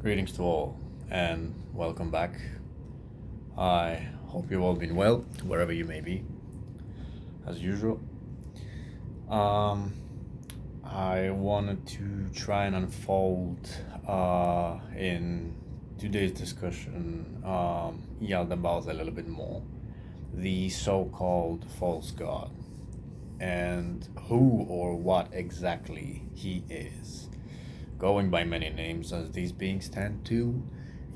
Greetings to all, and welcome back. I hope you've all been well, wherever you may be, as usual. I wanted to try and unfold in today's discussion Yaldabaoth a little bit more, the so-called false god, and who or what exactly he is, going by many names as these beings tend to.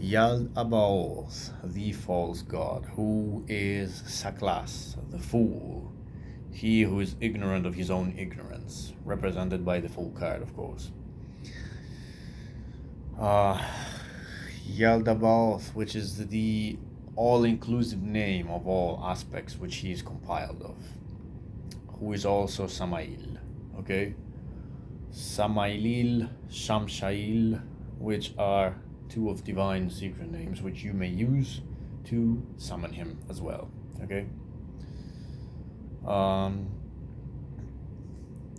Yaldabaoth, the false god, who is Saklas, the fool, he who is ignorant of his own ignorance, represented by the Fool card, of course. Yaldabaoth, which is the all-inclusive name of all aspects which he is compiled of, who is also Samail, okay? Samailil, Shamshail, which are two of divine secret names which you may use to summon him as well, okay?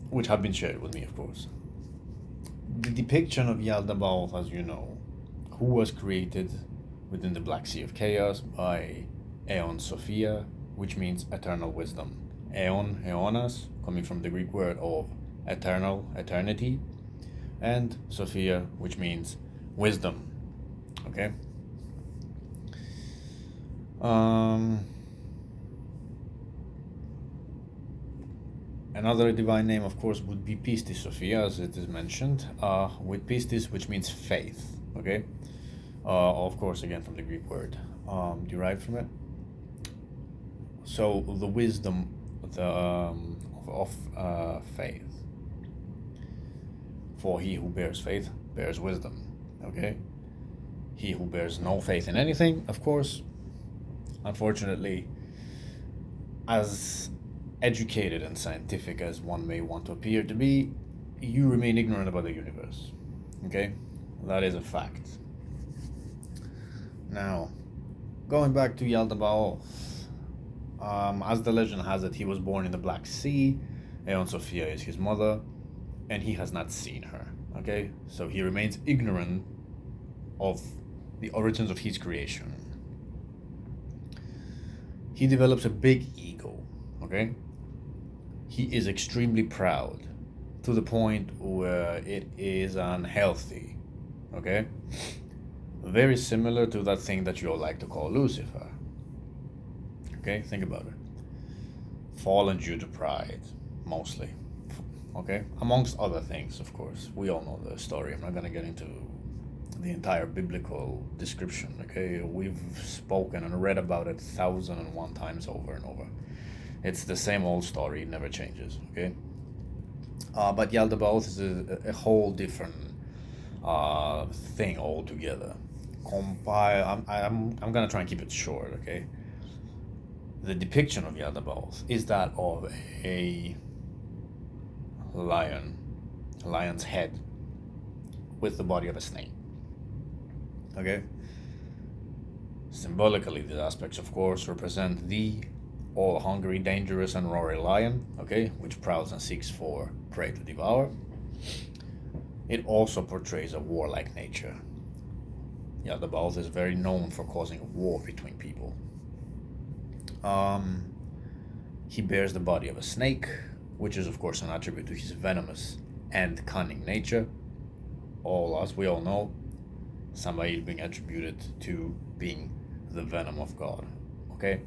Which have been shared with me, of course. The depiction of Yaldabaoth, as you know, who was created within the Black Sea of Chaos by Aeon Sophia, which means eternal wisdom. Aeon, Aeonas, coming from the Greek word of eternal, eternity, and Sophia, which means wisdom. Okay. Another divine name, of course, would be Pistis Sophia, as it is mentioned, with Pistis, which means faith. Okay. Of course, again from the Greek word derived from it. So the wisdom of faith. For he who bears faith bears wisdom, okay? He who bears no faith in anything, of course, unfortunately, as educated and scientific as one may want to appear to be, you remain ignorant about the universe, okay? That is a fact. Now, going back to Yaldabaoth, as the legend has it, he was born in the Black Sea. Aeon Sophia is his mother, and he has not seen her, okay? So he remains ignorant of the origins of his creation. He develops a big ego, okay? He is extremely proud, to the point where it is unhealthy, okay? Very similar to that thing that you all like to call Lucifer. Okay, think about it. Fallen due to pride, mostly. Okay, amongst other things, of course. We all know the story. I'm not going to get into the entire biblical description. Okay, we've spoken and read about it 1,001 times over and over. It's the same old story, it never changes. Okay, but Yaldabaoth is a whole different thing altogether. I'm gonna try and keep it short. Okay. The depiction of Yaldabaoth is that of a lion's head with the body of a snake. Okay? Symbolically, these aspects, of course, represent the all-hungry, dangerous, and roaring lion, okay, which prowls and seeks for prey to devour. It also portrays a warlike nature. Yaldabaoth is very known for causing a war between people. He bears the body of a snake, which is of course an attribute to his venomous and cunning nature. As we all know, Samael being attributed to being the venom of God. Okay.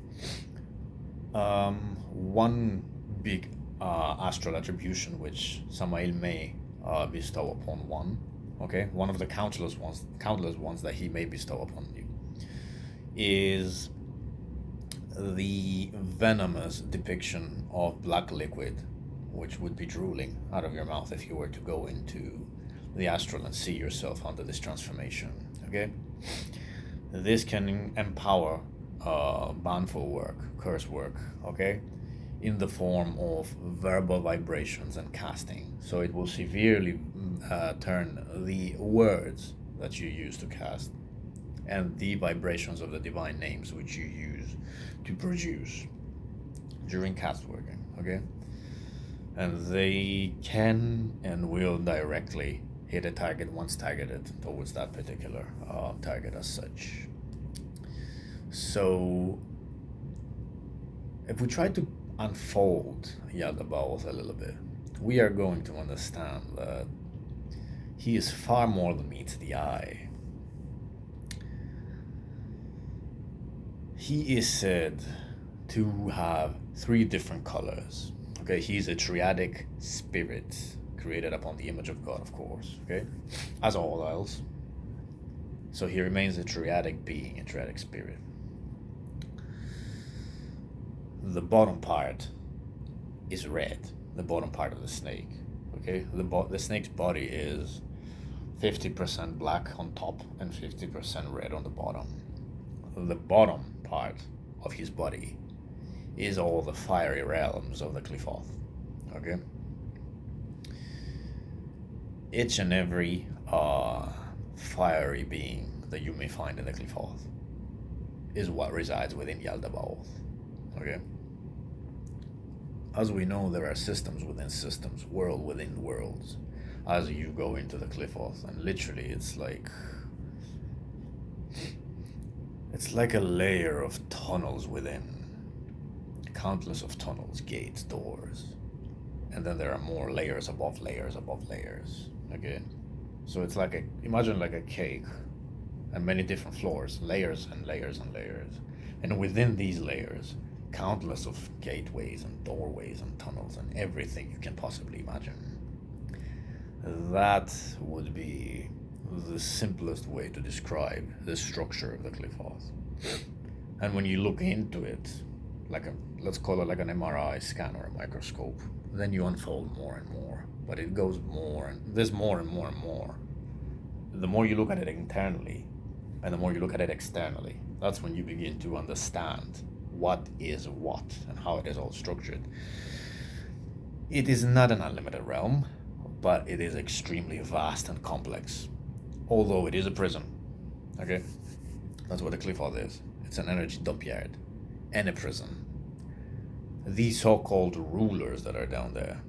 One big astral attribution which Samael may bestow upon one. Okay, one of the countless ones that he may bestow upon you is the venomous depiction of black liquid, which would be drooling out of your mouth if you were to go into the astral and see yourself under this transformation. Okay, this can empower banful work, curse work, okay, in the form of verbal vibrations and casting. So it will severely turn the words that you use to cast and the vibrations of the divine names which you use to produce during cast working, okay? And they can and will directly hit a target once targeted towards that particular target as such. So if we try to unfold Yaldabaoth a little bit, we are going to understand that he is far more than meets the eye. He is said to have 3 different colors. Okay, he's a triadic spirit created upon the image of God, of course. Okay, as all else. So he remains a triadic being, a triadic spirit. The bottom part is red, the bottom part of the snake. Okay, the snake's body is 50% black on top and 50% red on the bottom. The bottom part of his body is all the fiery realms of the Qliphoth. Okay, each and every fiery being that you may find in the Qliphoth is what resides within Yaldabaoth. Okay, as we know, there are systems within systems, world within worlds, as you go into the Qliphoth, and literally it's like a layer of tunnels within, countless of tunnels, gates, doors, and then there are more layers above layers above layers. Okay, so it's like imagine like a cake and many different floors, layers and layers and layers, and within these layers countless of gateways and doorways and tunnels and everything you can possibly imagine. That would be the simplest way to describe the structure of the Qliphoth. And when you look into it, let's call it like an MRI scan or a microscope, then you unfold more and more. But it goes more, and there's more and more and more. The more you look at it internally, and the more you look at it externally, that's when you begin to understand what is what and how it is all structured. It is not an unlimited realm, but it is extremely vast and complex, although it is a prison. Okay, that's what the Qliphoth is. It's an energy dump yard and a prison. These so-called rulers that are down there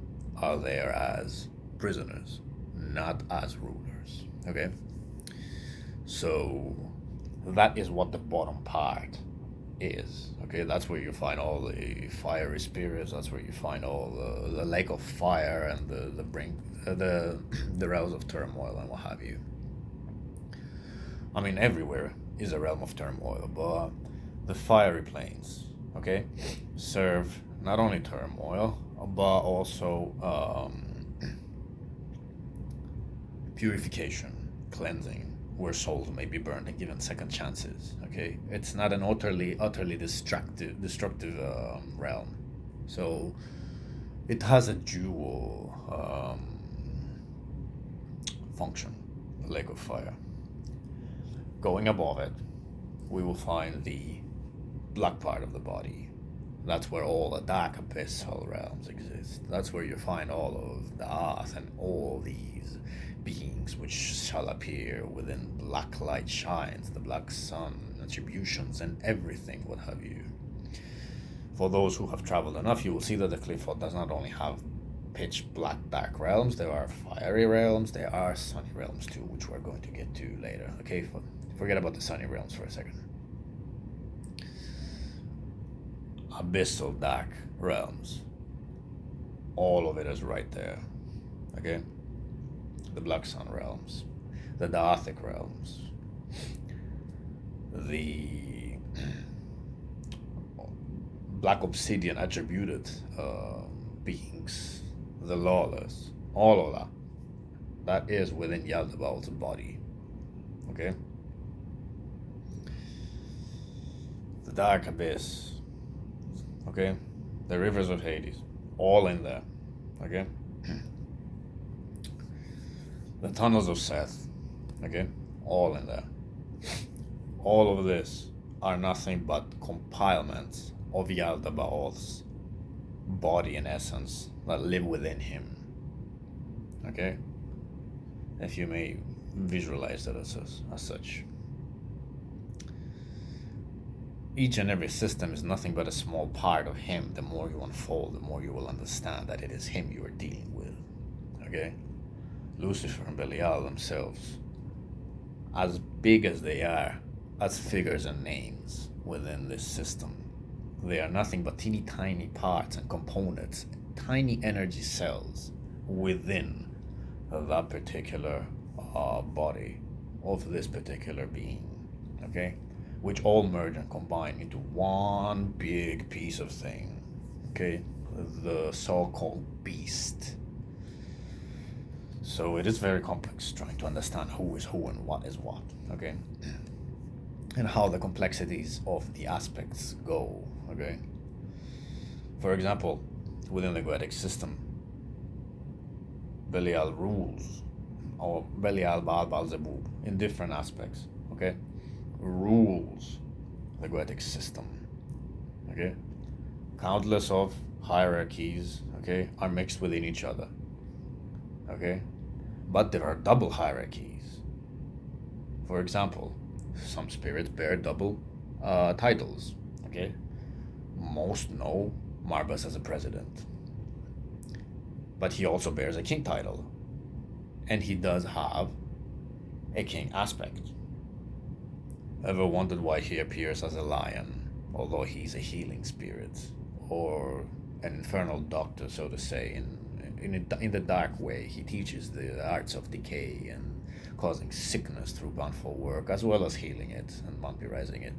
are there as prisoners, not as rulers. Okay, so that is what the bottom part is. Okay, that's where you find all the fiery spirits. That's where you find all the lake of fire and the brink, the realms of turmoil and what have you. I mean, everywhere is a realm of turmoil, but the fiery planes, okay, serve not only turmoil but also purification, cleansing, where souls may be burned and given second chances. Okay, it's not an utterly destructive realm. So it has a dual function, the lake of fire. Going above it, we will find the black part of the body. That's where all the dark abyssal realms exist. That's where you find all of the earth and all these beings which shall appear within black light shines, the black sun, attributions, and everything, what have you. For those who have traveled enough, you will see that the Qliphoth does not only have pitch black dark realms, there are fiery realms, there are sunny realms too, which we're going to get to later. Okay, forget about the sunny realms for a second. Abyssal dark realms, all of it is right there. Okay, the black sun realms, the Darthic realms, the black obsidian attributed beings, the lawless, all of that. That is within Yaldabaoth's body. Okay? The dark abyss. Okay? The rivers of Hades. All in there. Okay? The tunnels of Seth. Okay? All in there. All of this are nothing but compilements of Yaldabaoth's body and essence that live within him. Okay? If you may visualize that as such. Each and every system is nothing but a small part of him. The more you unfold, the more you will understand that it is him you are dealing with. Okay? Lucifer and Belial themselves, as big as they are, as figures and names within this system, they are nothing but teeny tiny parts and components, tiny energy cells within that particular body of this particular being, okay? Which all merge and combine into one big piece of thing, okay? The so-called beast. So it is very complex trying to understand who is who and what is what, okay? And how the complexities of the aspects go, okay? For example, within the Goetic system, Belial rules, or Belial Baal Zebub, in different aspects, okay? Rules the Goetic system, okay? Countless of hierarchies, okay, are mixed within each other, okay? But there are double hierarchies. For example, some spirits bear double titles, okay? Most know Marbas as a president, but he also bears a king title, and he does have a king aspect. Ever wondered why he appears as a lion, although he's a healing spirit, or an infernal doctor, so to say, in the dark way? He teaches the arts of decay and causing sickness through bountiful work, as well as healing it and vampirizing it,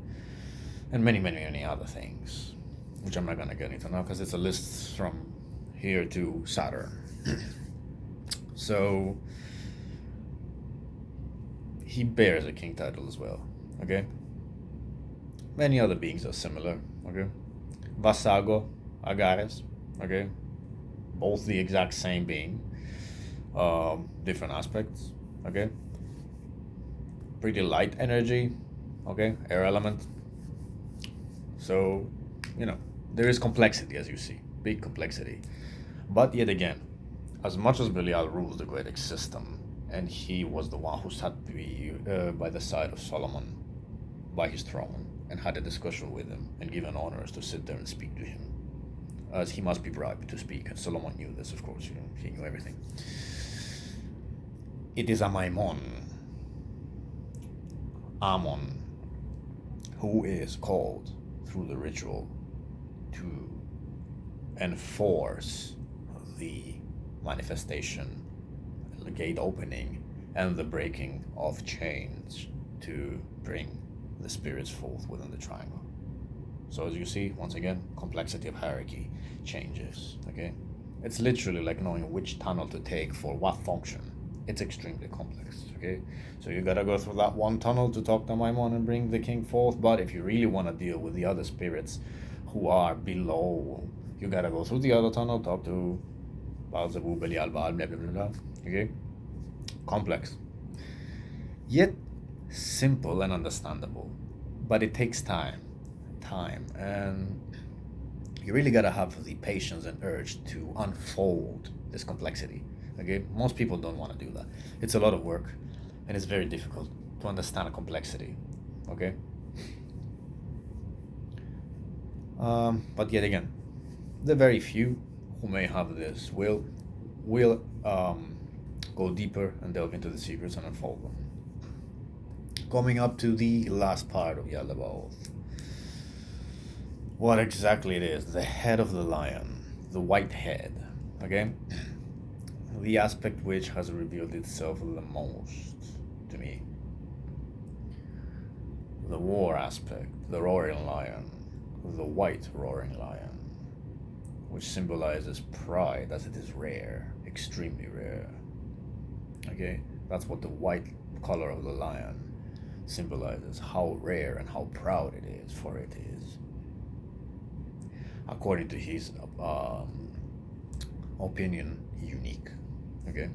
and many, many, many other things, which I'm not going to get into now because it's a list from here to Saturn. So he bears a king title as well, okay? Many other beings are similar, okay? Vasago, Agares, okay? Both the exact same being, different aspects, okay? Pretty light energy, okay? Air element. So, there is complexity, as you see, big complexity. But yet again, as much as Belial rules the Goetic system, and he was the one who sat by the side of Solomon by his throne and had a discussion with him and given honors to sit there and speak to him, as he must be bribed to speak, and Solomon knew this, of course, he knew everything. It is a Amon, who is called through the ritual to enforce the manifestation, the gate opening, and the breaking of chains to bring the spirits forth within the triangle. So as you see, once again, complexity of hierarchy changes, okay? It's literally like knowing which tunnel to take for what function. It's extremely complex, okay? So you gotta go through that one tunnel to talk to Maimon and bring the king forth, but if you really want to deal with the other spirits who are below, you gotta go through the other tunnel, talk to Baal Zebub, Belial, Baal, blah, blah, blah, blah, okay? Complex. Yet simple and understandable, but it takes time, and you really gotta have the patience and urge to unfold this complexity, okay? Most people don't want to do that. It's a lot of work, and it's very difficult to understand a complexity, okay? But yet again, the very few who may have this will go deeper and delve into the secrets and unfold them. Coming up to the last part of Yaldabaoth. What exactly it is, the head of the lion, the white head, okay? The aspect which has revealed itself the most to me. The war aspect, the roaring lion, the white roaring lion, which symbolizes pride, as it is rare, extremely rare, okay? That's what the white color of the lion symbolizes, how rare and how proud it is, for it is, according to his opinion, unique, okay?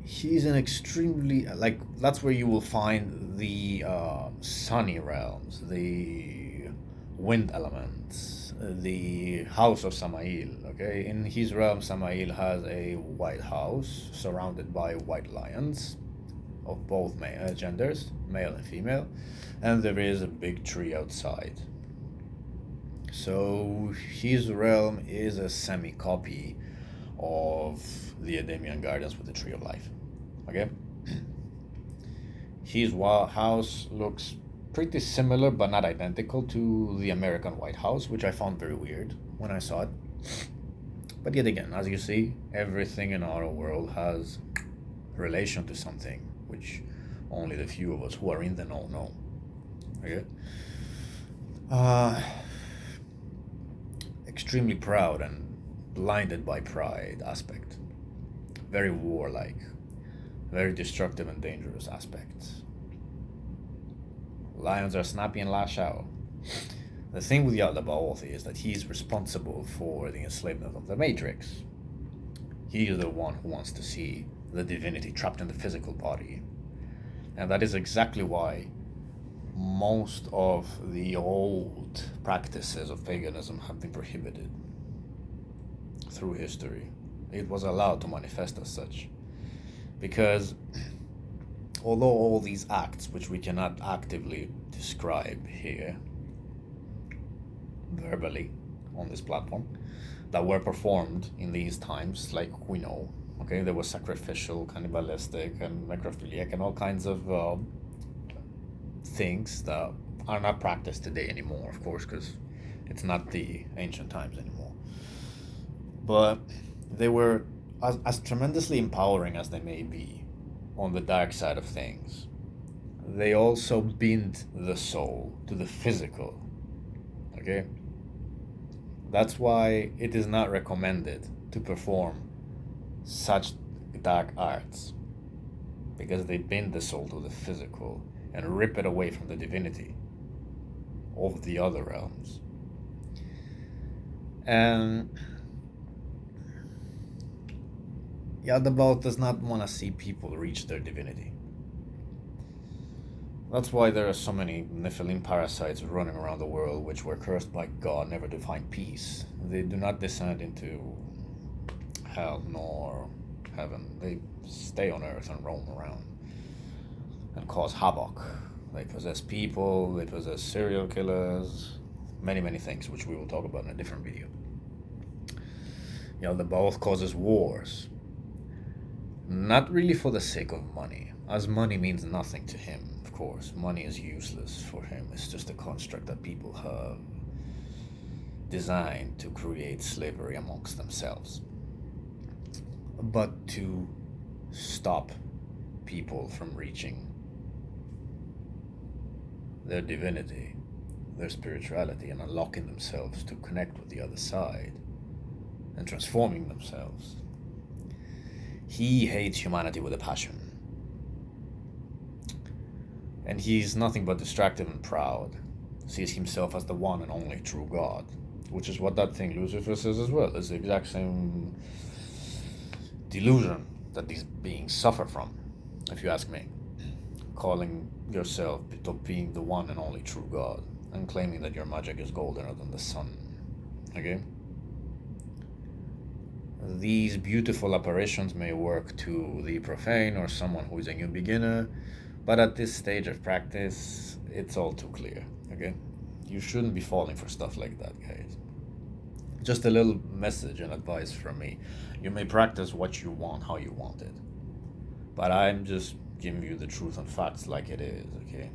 He's an extremely, that's where you will find the sunny realms, the wind elements, the house of Samael, okay? In his realm, Samael has a white house surrounded by white lions of both genders, male and female, and there is a big tree outside. So his realm is a semi-copy of the Edemian Gardens with the Tree of Life. Okay? His house looks pretty similar but not identical to the American White House, which I found very weird when I saw it. But yet again, as you see, everything in our world has relation to something, which only the few of us who are in the know. Okay? Extremely proud and blinded by pride aspect. Very warlike. Very destructive and dangerous aspect. Lions are snappy and lash out. The thing with Yaldabaoth is that he's responsible for the enslavement of the Matrix. He is the one who wants to see the divinity trapped in the physical body. And that is exactly why most of the old practices of paganism have been prohibited through history. It was allowed to manifest as such. Because although all these acts, which we cannot actively describe here, verbally, on this platform, that were performed in these times, like we know, okay, there was sacrificial, cannibalistic, and necrophiliac, and all kinds of things that are not practiced today anymore, of course, because it's not the ancient times anymore. But they were as tremendously empowering as they may be on the dark side of things. They also bind the soul to the physical. Okay? That's why it is not recommended to perform such dark arts, because they bind the soul to the physical and rip it away from the divinity of the other realms. And Yaldabaoth does not want to see people reach their divinity. That's why there are so many Nephilim parasites running around the world which were cursed by God never to find peace. They do not descend into hell nor heaven. They stay on earth and roam around and cause havoc. They possess people, they possess serial killers, many things, which we will talk about in a different video. Yaldabaoth causes wars. Not really for the sake of money, as money means nothing to him. Of course, money is useless for him. It's just a construct that people have designed to create slavery amongst themselves. But to stop people from reaching their divinity, their spirituality, and unlocking themselves to connect with the other side and transforming themselves. He hates humanity with a passion. And he's nothing but distracted and proud. Sees himself as the one and only true God, which is what that thing Lucifer says as well. It's the exact same delusion that these beings suffer from, if you ask me. Calling yourself to being the one and only true God, and claiming that your magic is goldener than the sun. Okay? These beautiful apparitions may work to the profane or someone who is a new beginner, but at this stage of practice, it's all too clear, okay? You shouldn't be falling for stuff like that, guys. Just a little message and advice from me. You may practice what you want, how you want it. But I'm just giving you the truth and facts like it is, okay?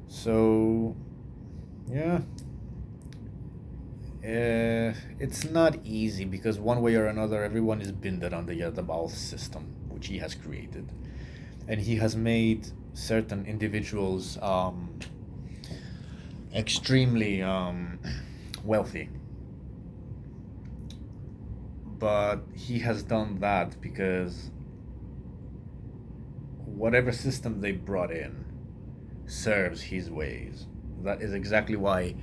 So, yeah. It's not easy, because one way or another, everyone is binded on the Yaldabaoth system, which he has created. And he has made certain individuals extremely wealthy. But he has done that because whatever system they brought in serves his ways. That is exactly why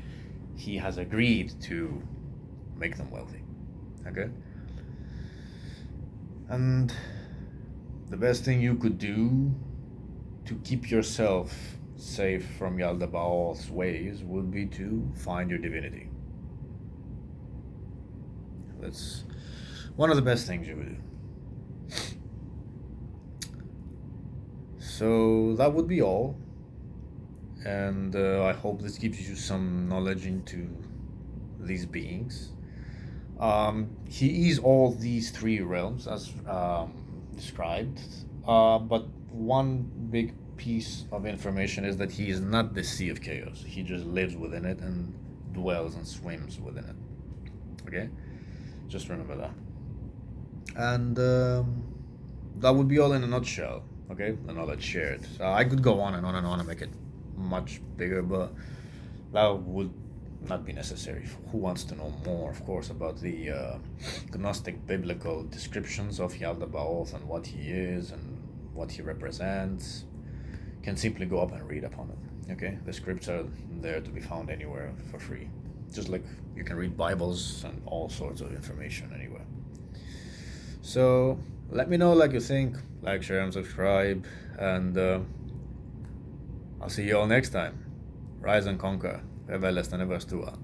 he has agreed to make them wealthy. Okay? And the best thing you could do to keep yourself safe from Yaldabaoth's ways would be to find your divinity. That's one of the best things you would do. So that would be all. and I hope this gives you some knowledge into these beings. He is all these three realms as described, but one big piece of information is that he is not the Sea of Chaos. He just lives within it and dwells and swims within it. Okay? Just remember that. And that would be all in a nutshell. Okay? The knowledge shared. I could go on and on and on and make it much bigger, but that would not be necessary. Who wants to know more, of course, about the Gnostic biblical descriptions of Yaldabaoth and what he is and what he represents, can simply go up and read upon it. Okay? The scripts are there to be found anywhere for free. Just like you can read Bibles and all sorts of information anywhere. So let me know like you think. Like, share, and subscribe. And I'll see you all next time. Rise and conquer. Wer will es dann übers tun?